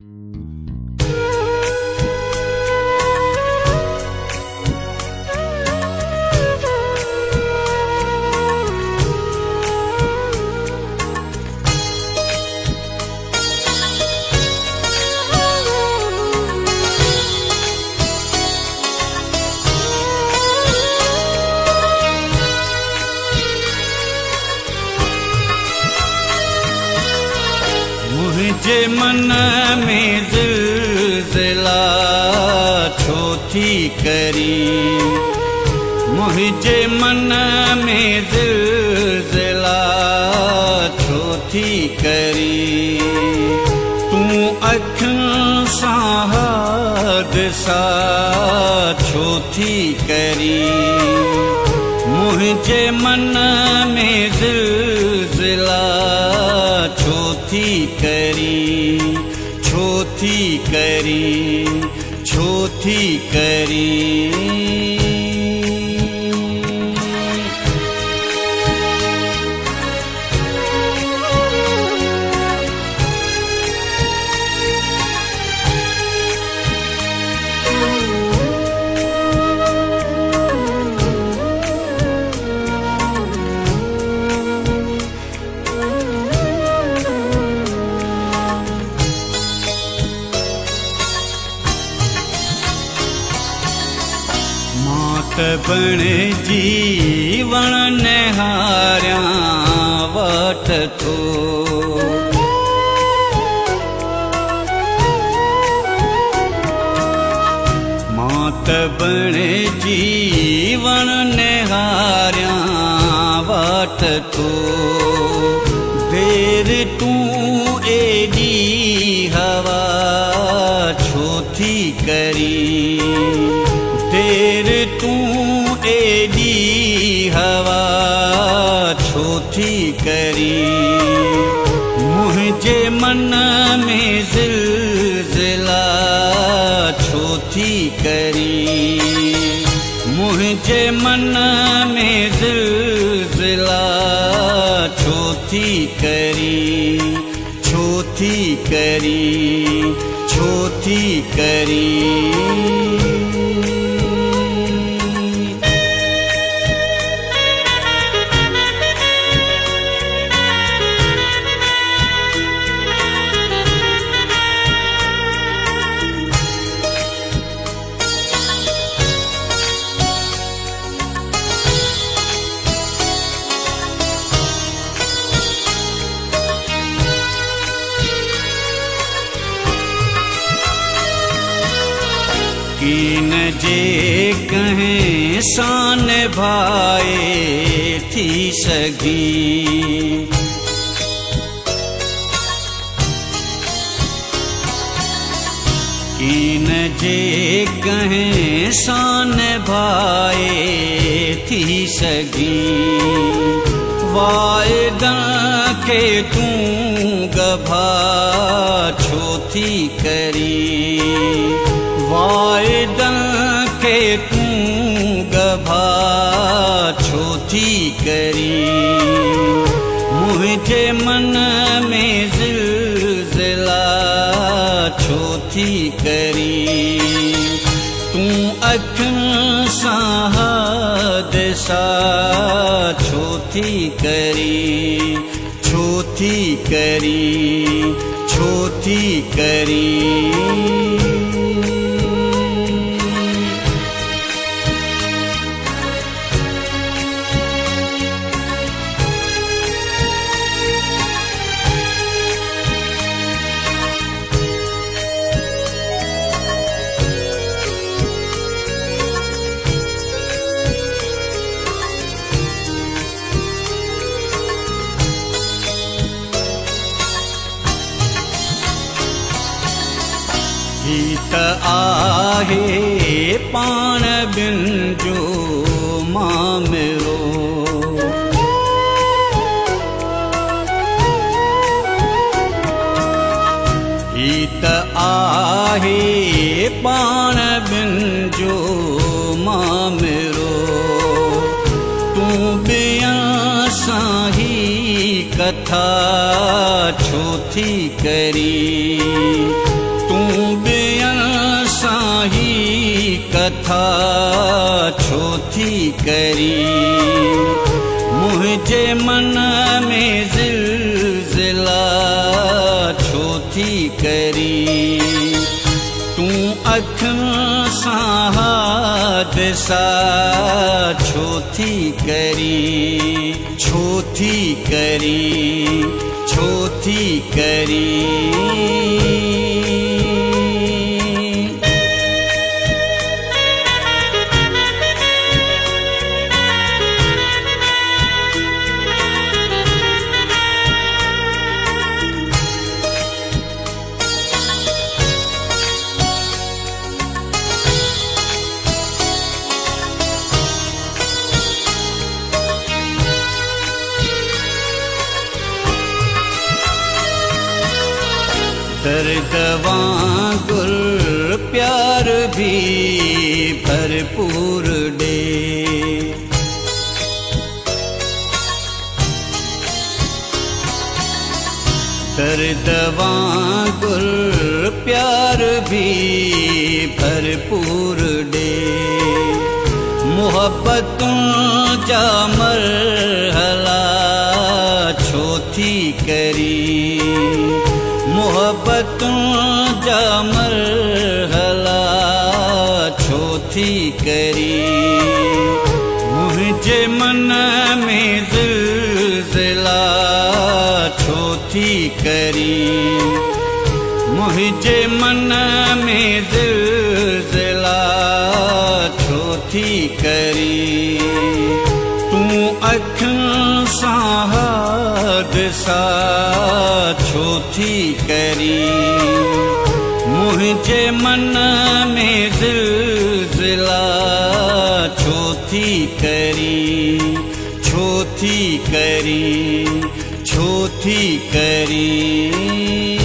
मुझे मन में ज़िलज़िला छो थी करी, मुझे मन में ज़िलज़िला छो थी करी। तू अखियुं सां हादिसा छो थी करी, मुझे मन में ज़िलज़िला छो थी करी, छो थी करी, छो थी करी। बण जीवण निहारियां वट थो, मात बण जीवण निहारियां वट थो। देर तू एडी हवा छो थी करी, देर तू एडी हवा छो थी करी। मुझे मन में ज़िलज़िला छो थी करी, मुझे मन में ज़िलज़िला छो थी करी, छो थी करी, छो थी करी। कीन जे कहें सान भाए थी सगी, कीन जे कहें सान भाए थी सगी। वायदा के तू गभा छो थी करी, वायदा के तू गभा छो थी करी। मुझे मन में ज़िलज़िला छो थी करी, तू अखियुं सां हादिसा छो थी करी, छो थी करी, छो थी करी। गीत आहे पाण बिन जो मामिरो, गीत आहे पाण बिन जो मामिरो। तू बिया सां ही कथा छो थी करी, कथा छो थी करी मुझे मन में ज़िलज़िला छो थी करी तू अखियुं सां हादिसा छो थी करी छो थी करी छो थी करी दर्द वांगुर प्यार भी भरपूर दे दर्द वांगुर प्यार भी भरपूर दे मोहब्बतों जा मरहला छो थी करी मोहब्बतों जा मरहला छो थी करी मुझे मन में ज़िलज़िला छो थी करी मुझे मन में ज़िलज़िला छो थी करी तू अखियुं सां हादिसा छो थी करी मुझे मन में ज़िलज़िला छो थी करी छो थी करी छो थी करी